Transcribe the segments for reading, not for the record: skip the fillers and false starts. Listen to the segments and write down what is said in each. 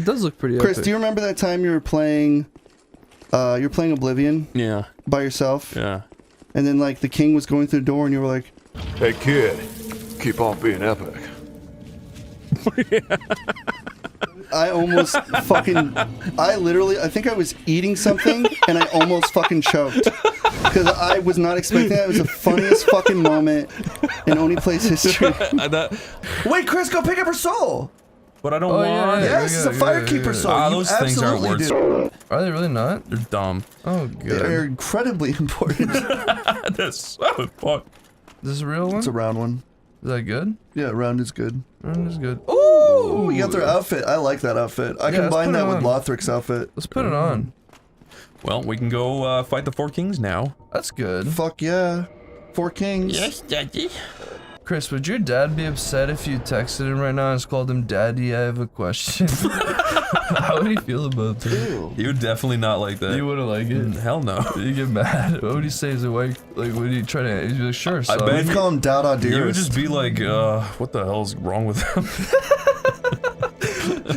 It does look pretty Chris, epic. do you remember that time you were playing Oblivion? Yeah. By yourself? Yeah. And then like the king was going through the door and you were like, Hey kid, keep on being epic. I almost fucking, I think I was eating something and I almost fucking choked. Because I was not expecting that. It was the funniest fucking moment in OneyPlays history. Wait, Chris, go pick up her soul! But I don't want. Yes, it's a Firekeeper soul. Those things aren't worth. Do. Are they really not? They're dumb. Oh, good. They're incredibly important. That's so important. Is this a real one? It's a round one. Is that good? Yeah, round is good. Round is good. Ooh, we got their outfit. I like that outfit. I Yeah, combine that with on. Lothric's outfit. Let's put it on. Well, we can go fight the 4 kings now. That's good. Fuck yeah. 4 kings. Yes, Daddy. Chris, would your dad be upset if you texted him right now and just called him Daddy, I have a question? How would he feel about that? He would definitely not like that. You wouldn't like it? Hell no. Would you get mad? What would he say? Is it like would he try to, he'd be like, sure, son. bet We call him Dada You would Dearest. just be like, what the hell's wrong with him?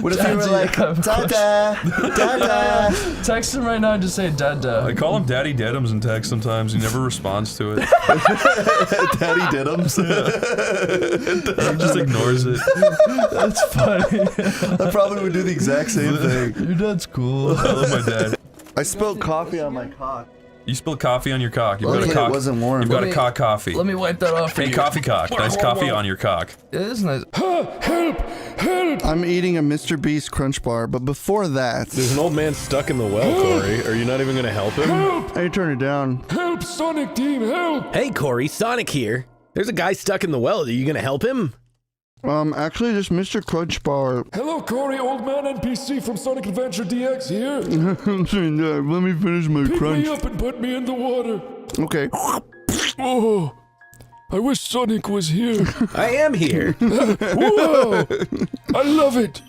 What if you were like, Dada, Dada? Text him right now and just say Dada. I call him Daddy Deadums in text sometimes. He never responds to it. Daddy Diddums. He just ignores it. That's funny. I probably would do the exact same thing. Your dad's cool. I love my dad. I spilled coffee on my cock. You spilled coffee on your cock. You've Luckily got a cock. it wasn't warm. You've got Let a me- cock coffee. Let me wipe that off for Hey, you. coffee cock. Nice coffee on your cock. It is nice. I'm eating a Mr. Beast Crunch Bar, but before that... There's an old man stuck in the well, Corey. Are you not even gonna help him? Hey, turn it down. Help, Sonic Team, help! Hey, Corey, Sonic here. There's a guy stuck in the well. Are you gonna help him? Actually, this Mr. Crunch Bar... Hello, Corey, old man NPC from Sonic Adventure DX here. Let me finish my Pick crunch. me up and put me in the water. Okay. Oh, I wish Sonic was here. I am here. Whoa! I love it.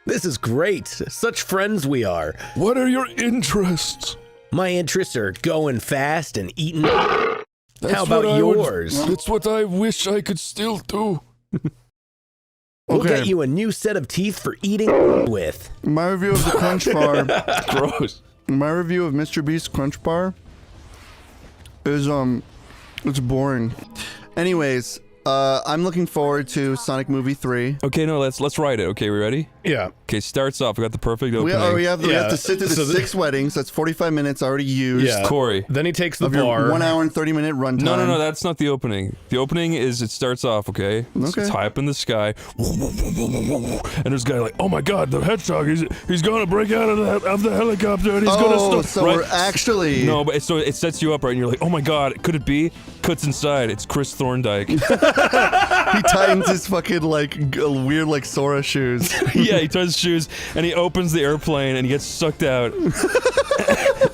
This is great. Such friends we are. What are your interests? My interests are going fast and eating. That's How about what I would- yours? That's what I wish I could still do. We'll Okay. get you a new set of teeth for eating with. My review of the Crunch Bar... Gross. My review of Mr. Beast Crunch Bar is, it's boring. Anyways, I'm looking forward to Sonic Movie 3. Okay, no, let's write it. Okay, we ready? Yeah. Okay, starts off. We got the perfect We opening. have to sit through the so 6 weddings. That's 45 minutes already used. Yeah. Corey. Then he takes the Of your bar. 1 hour and 30 minute runtime. No, that's not the opening. The opening is it starts off, okay? Okay. It's high up in the sky. And there's a guy like, oh my god, the hedgehog, he's gonna break out of the helicopter and he's gonna stop. So right? we're actually... No, but so it sets you up right and you're like, oh my god, could it be? Cuts inside, it's Chris Thorndike. He tightens his fucking, like, weird, like, Sora shoes. Yeah, he ties his shoes and he opens the airplane and he gets sucked out.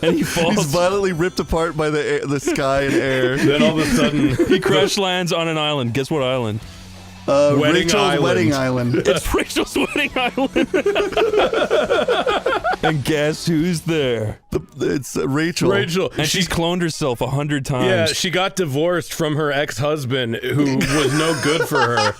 And he falls. He's violently ripped apart by the sky and air. Then all of a sudden, He crash lands on an island. Guess what island? Wedding Rachel's Island. Wedding Island. It's Rachel's wedding island. And guess who's there? It's Rachel. Rachel. And she's cloned herself 100 times. Yeah, she got divorced from her ex-husband who was no good for her.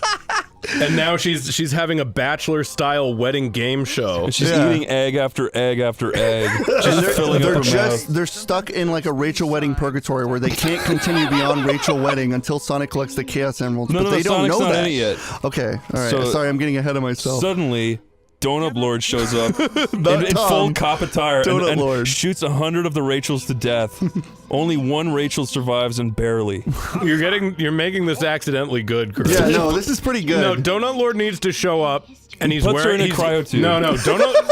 And now she's having a bachelor-style wedding game show. And she's Yeah. eating egg after egg after egg. Just filling They're up her mouth. they're stuck in like a Rachel Wedding purgatory where they can't continue beyond Rachel Wedding until Sonic collects the Chaos Emeralds. No, but no, they don't Sonic's know not that in it yet. Okay, all right. So- Sorry, I'm getting ahead of myself. Suddenly, Donut Lord shows up in Tom. full cop attire Donut and Lord. shoots 100 of the Rachels to death. Only one Rachel survives and barely. You're making this accidentally good, Chris. Yeah, no, this is pretty good. No, Donut Lord needs to show up, and he's puts her wearing in a cryotube. No,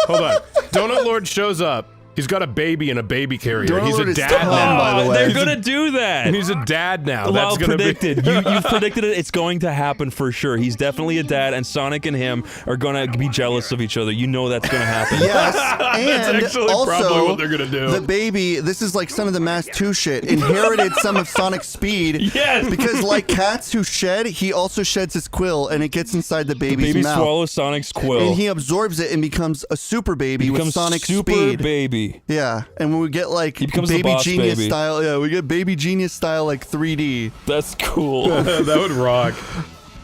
hold on. Donut Lord shows up. He's got a baby in a baby carrier. Donut He's Lord a is dad Tom, now. by the way. They're He's gonna do that. He's a dad now. Well, That's gonna predicted. be. You've predicted it. It's going to happen for sure. He's definitely a dad, and Sonic and him are gonna be jealous of each other. You know that's gonna happen. Yes, and That's actually also, probably what they're gonna do. The baby, this is like Son of the Mask 2 shit, inherited some of Sonic's speed. Yes. Because like cats who shed, he also sheds his quill and it gets inside the The baby's baby mouth. swallows Sonic's quill. And he absorbs it and becomes a super baby with becomes Sonic super speed. baby. Yeah, and when we get like He becomes the Baby boss Genius baby. style, yeah, we get Baby Genius style like 3D. That's cool. That would rock.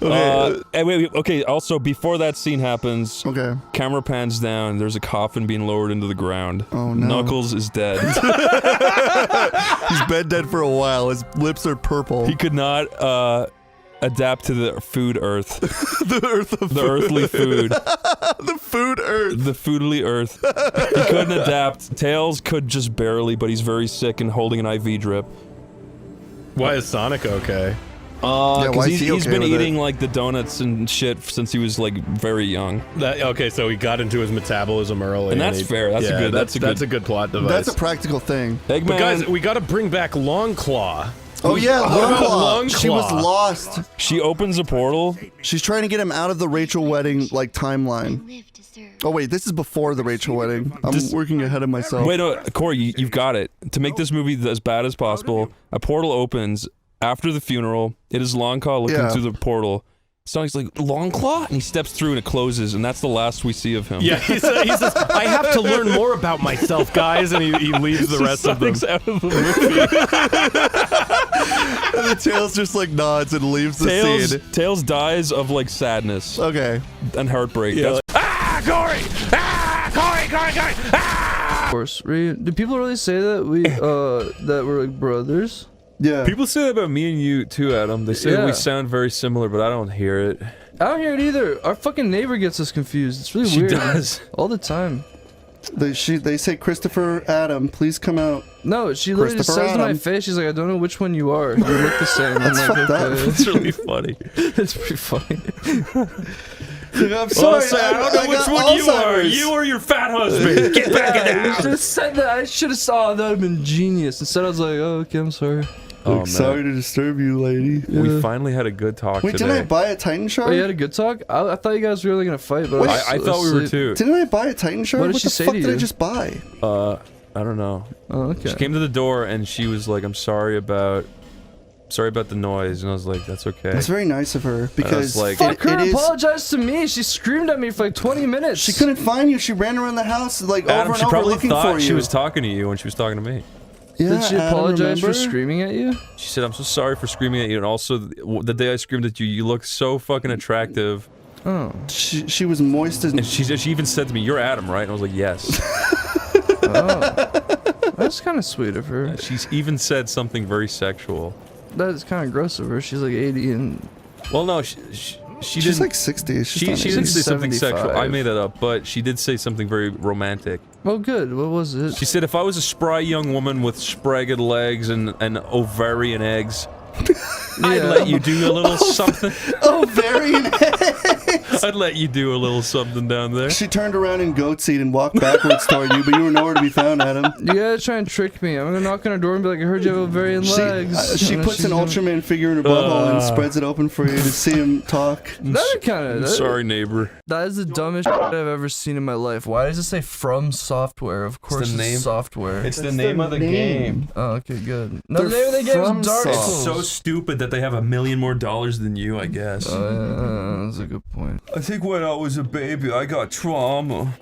Okay, also, before that scene happens, Okay. camera pans down, there's a coffin being lowered into the ground. Oh, no. Knuckles is dead. He's been dead for a while. His lips are purple. He could not, adapt to the food earth. The earth of The earthly food. the food earth. The foodly earth. He couldn't adapt. Tails could just barely, but he's very sick and holding an IV drip. Why is Sonic okay? why Because is he he's okay been with it? eating, like, the donuts and shit since he was, like, very young. Okay, so he got into his metabolism early. And that's fair. That's a good- that's a good plot device. That's a practical thing. Eggman. But guys, we gotta bring back Longclaw. Oh yeah, Longclaw? Longclaw. She was lost. she opens a portal. She's trying to get him out of the Rachel wedding, like, timeline. Oh wait, this is before the Rachel wedding. I'm working ahead of myself. Wait, no, Corey, you've got it. To make this movie as bad as possible, a portal opens after the funeral. It is Longclaw looking Yeah. through the portal. Sonic's like, Longclaw? And he steps through and it closes, and that's the last we see of him. Yeah, he says, I have to learn more about myself, guys, and he leaves the rest of them. Sonic's out of the movie. And the Tails just like nods and leaves the scene. Tails dies of, like, sadness Okay. and heartbreak. Yeah, That's Corey! Corey! Of course. Do people really say that that we're like brothers? Yeah. People say that about me and you too, Adam. They say Yeah. we sound very similar, but I don't hear it. I don't hear it either. Our fucking neighbor gets us confused. It's really She weird. does. All the time. They say, Christopher Adam, please come out. No, she literally just Christopher says to my Adam. face, she's like, I don't know which one you are. You look the same. I'm That's like, fucked up. okay. It's really funny. It's pretty funny. I'm sorry. I don't know which one you are. You or your fat husband. Get back in the I house. just said that. I should have saw that would have been genius. Instead, I was like, oh, okay, I'm sorry. Oh, Sorry to disturb you, lady. We finally had a good talk Wait, today. didn't I buy a Titan Oh, shard? you had a good talk? I thought you guys were really gonna fight, but I thought we were too. Didn't I buy a Titan shard? What did What she the say fuck to did I you? just buy? I don't know. Oh, okay. She came to the door and she was like, "I'm sorry about the noise," and I was like, "That's okay." That's very nice of her because like- Fuck her, it is. apologize to me. She screamed at me for like 20 minutes. She couldn't find you. She ran around the house like Adam, over and she over probably looking thought for you. she was talking to you when she was talking to me. Yeah, Did she Adam, apologize for remember? screaming at you? She said, "I'm so sorry for screaming at you," and also the day I screamed at you, you looked so fucking attractive. Oh. She was moist as. And she even said to me, "You're Adam, right?" And I was like, "Yes." Oh. That's kind of sweet of her. She's even said something very sexual. That is kind of gross of her. She's like 80 and... Well, no, she She's didn't. like 60. She not didn't 80. say something sexual. I 75. made that up, but she did say something very romantic. Oh, good. What was it? She said, "If I was a spry young woman with spragged legs and ovarian eggs, I'd let you do a little something. Ovarian. I'd let you do a little something down there." She turned around in goat seat and walked backwards toward you, but you were nowhere to be found, Adam. You gotta try and trick me. I'm gonna knock on her door and be like, I heard you have ovarian legs. She And then puts she's an gonna- Ultraman figure in her butthole and spreads it open for you to see him talk. That kind of... Sorry, neighbor. That is the dumbest shit I've ever seen in my life. Why does it say From Software? Of course the it's name. software. It's the name of the game. Oh, okay, good. No, They're the name of the game from is Dark Soft. Souls. So stupid that they have $1 million more than you, I guess. That's a good point. I think when I was a baby, I got trauma.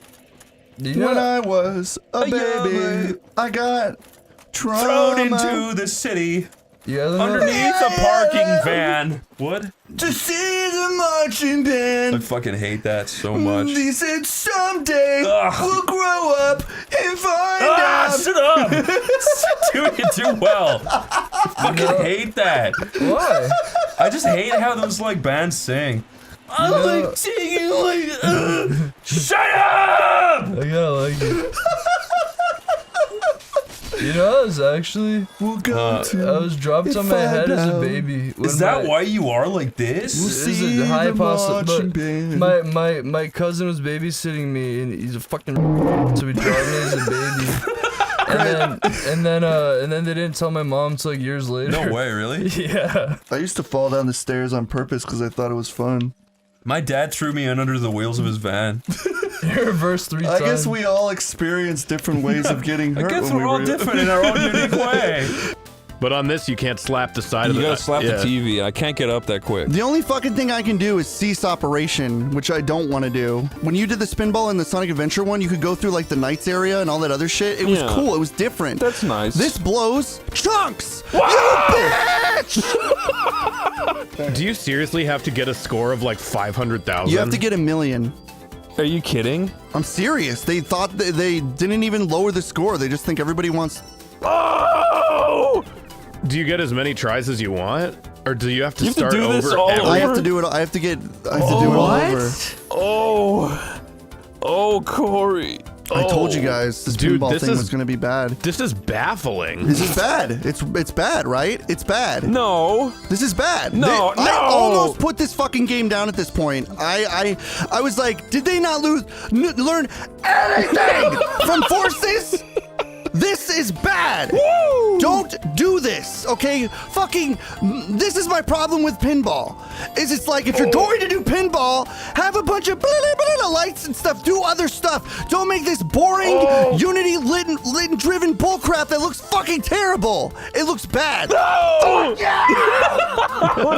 When I was a baby, I got trauma. Thrown into the city underneath a parking van. What? to see the marching I band. fucking hate that so much. They said someday Ugh. we'll grow up and find out. Shut up! Doing it too well. I fucking hate that. Why? I just hate how those like bands sing. I know- like singing like. Shut up! I gotta like it. You know, I was actually... We'll go to. I was dropped on my head as a baby. Is that why you are like this? This is a high marching possibility. band. My cousin was babysitting me, and he's a fucking so he dropped me as a baby. And then they didn't tell my mom until like years later. No way, really? Yeah. I used to fall down the stairs on purpose because I thought it was fun. My dad threw me in under the wheels of his van. Reverse 3 times. I guess we all experience different ways of getting hurt. I guess when we're we all were different in our own unique way. But on this, you can't slap the side of You the... gotta slap yeah. the TV. I can't get up that quick. The only fucking thing I can do is cease operation, which I don't want to do. When you did the spinball in the Sonic Adventure one, you could go through like the Knights area and all that other shit. It was Yeah. cool. It was different. That's nice. This blows chunks. You bitch! Do you seriously have to get a score of like 500,000? You have to get 1 million. Are you kidding? I'm serious. They thought they didn't even lower the score. They just think everybody wants. Oh! Do you get as many tries as you want? Or do you have to You have to start do this over all every- over? I have to do it. I have to do it all over. Oh. Oh, Corey. I told you guys this Dude, pinball this thing is- was gonna be bad. This is baffling. This is bad. It's bad, right? It's bad. No. This is bad. No, I no. almost put this fucking game down at this point. I was like, did they not learn anything from Forces? This is bad. Woo! Don't do this, okay? Fucking, this is my problem with pinball. Is it's like, if you're going to do pinball, have a bunch of lights and stuff. Do other stuff. Don't make this boring, Unity lit driven bullcrap that looks fucking terrible. It looks bad. Oh,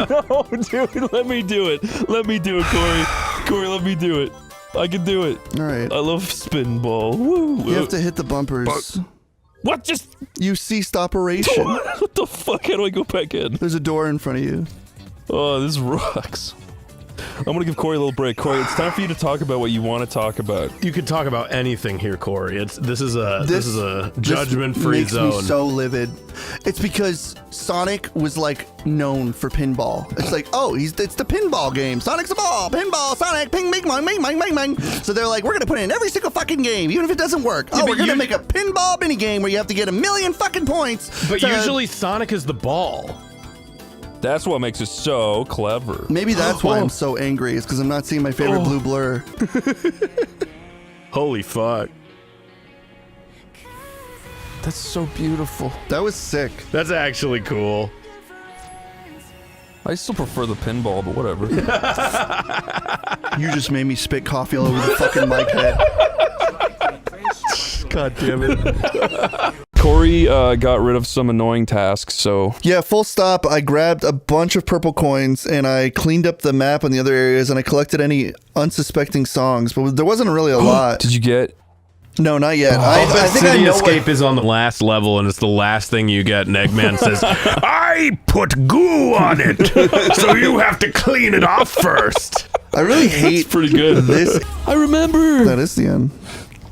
no, dude, let me do it. Let me do it, Corey. Corey, let me do it. I can do it. All right. I love spinball. Woo. You have to hit the bumpers. What? Just You ceased operation. what the fuck? How do I go back in? There's a door in front of you. Oh, this rocks. I'm gonna give Corey a little break. Corey, it's time for you to talk about what you want to talk about. You could talk about anything here, Corey. This is a judgment-free makes zone. me so livid. It's because Sonic was like known for pinball. It's like, oh, it's the pinball game. Sonic's a ball. Pinball. Sonic. Ping, bing, bang, bang, bang, bang, bang. So they're like, we're gonna put it in every single fucking game, even if it doesn't work. Yeah, Oh, but we're gonna you- make a pinball mini game where you have to get 1 million fucking points. But to- usually Sonic is the ball. That's what makes it so clever. maybe that's why I'm so angry. Is because I'm not seeing my favorite blue blur. Holy fuck. That's so beautiful. That was sick. That's actually cool. I still prefer the pinball, but whatever. You just made me spit coffee all over the fucking mic head. God damn it. Corey got rid of some annoying tasks, so Yeah, full stop. I grabbed a bunch of purple coins and I cleaned up the map in the other areas and I collected any unsuspecting songs, but there wasn't really a lot. did you get? No, not yet. I think I City know Escape is on the last level, and it's the last thing you get. And Eggman says, "I put goo on it, so you have to clean it off first." I really hate Pretty good. this. I remember. That is the end.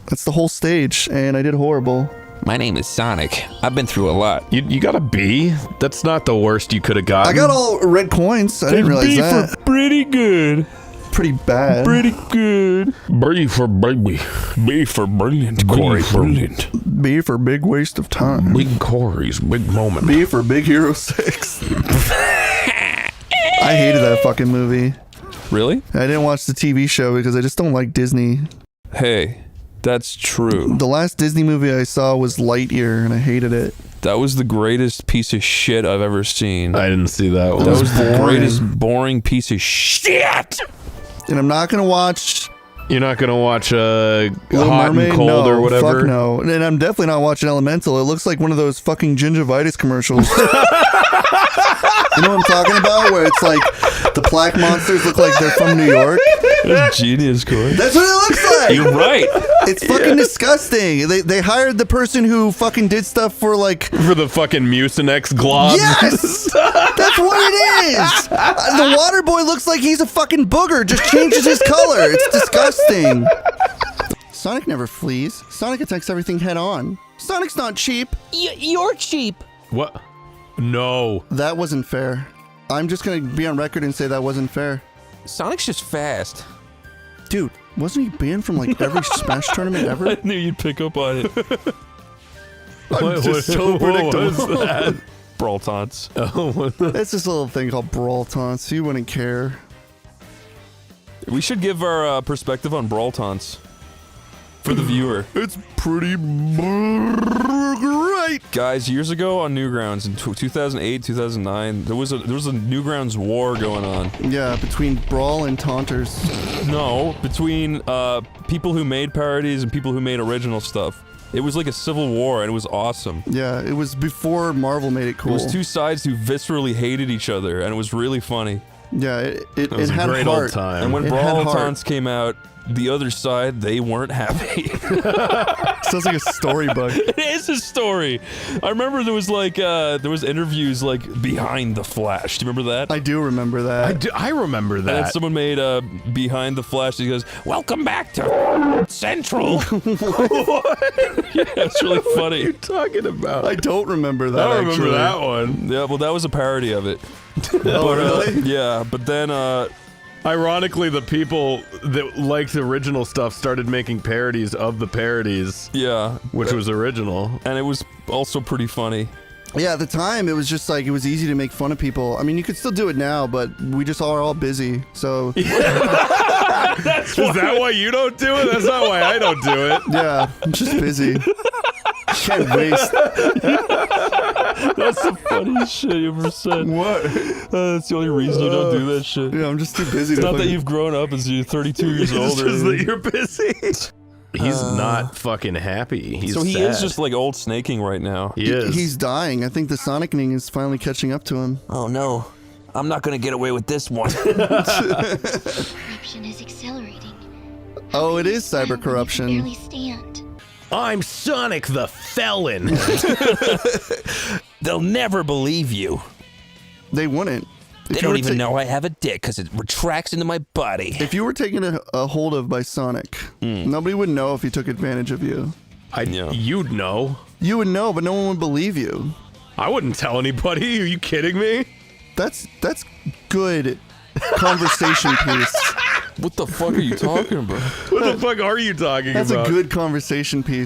That's the whole stage, and I did horrible. My name is Sonic. I've been through a lot. You got a B? That's not the worst you could have gotten. I got all red coins. I didn't realize B that. for pretty good. Pretty bad. Pretty good. B for baby. B for brilliant. Corey B for brilliant. B for big waste of time. Big Corey's big moment. B for Big Hero 6. I hated that fucking movie. Really? I didn't watch the TV show because I just don't like Disney. Hey, that's true. The last Disney movie I saw was Lightyear, and I hated it. That was the greatest piece of shit I've ever seen. I didn't see that one. That was the boring. greatest boring piece of shit. And I'm not gonna watch You're not gonna watch Little Hot Mermaid. and Cold No, or whatever. fuck no. And I'm definitely not watching Elemental. It looks like one of those fucking gingivitis commercials. You know what I'm talking about? Where it's like the plaque monsters look like they're from New York. That's genius, Corey. That's what it looks like. You're right. It's fucking disgusting. They hired the person who fucking did stuff for like. For the fucking Mucinex globs. Yes, that's what it is. The water boy looks like he's a fucking booger. Just changes his color. It's disgusting. Sonic never flees. Sonic attacks everything head on. Sonic's not cheap. You're cheap. What? No. That wasn't fair. I'm just gonna be on record and say that wasn't fair. Sonic's just fast. Dude, wasn't he banned from like every Smash tournament ever? I knew you'd pick up on it. I'm just so predictable. Brawl taunts. It's this little thing called Brawl Taunts. You wouldn't care. We should give our perspective on brawl taunts for the viewer. It's pretty great. Guys, years ago on Newgrounds in 2008, 2009, there was a Newgrounds war going on. Yeah, between Brawl and Taunters. No, between people who made parodies and people who made original stuff. It was like a civil war, and it was awesome. Yeah, it was before Marvel made it cool. It was two sides who viscerally hated each other, and it was really funny. Yeah, it was a had great heart. old time. And when It Brawl had heart. Taunts came out, the other side, they weren't happy. Sounds like a storybook. It is a story. I remember there was like there was interviews like behind the Flash. Do you remember that? I do remember that. I remember And that. someone made behind the Flash. He goes, "Welcome back to Central." Yeah, it's really funny. What are you talking about? I don't remember that. I don't remember actually. that one. Yeah, well, that was a parody of it. Oh, really? Yeah, but then Ironically, the people that liked the original stuff started making parodies of the parodies, yeah, which was original. and it was also pretty funny. Yeah, at the time, it was just like, it was easy to make fun of people. I mean, you could still do it now, but we just are all busy, so... Is that why you don't do it? That's not why I don't do it. Yeah, I'm just busy. Can't waste. That's the funniest shit you ever said. What? That's the only reason you don't do that shit. Yeah, I'm just too busy It's to not that fucking- you've grown up as you're 32 years old. It's or just that anything. you're busy. He's not fucking happy. He's So he sad. is just like old snaking right now. He is. He's dying. I think the Sonicning is finally catching up to him. Oh no, I'm not gonna get away with this one. Corruption is accelerating. Oh, it is cyber Barely corruption. stand. I'm Sonic the Felon. They'll never believe you. They wouldn't. They If you don't were even ta- know I have a dick because it retracts into my body. If you were taken a hold of by Sonic, nobody would know if he took advantage of you. Yeah. You'd know. You would know, but no one would believe you. I wouldn't tell anybody. Are you kidding me? That's good conversation piece. What the fuck are you talking about? What the fuck are you talking That's about? a good conversation piece.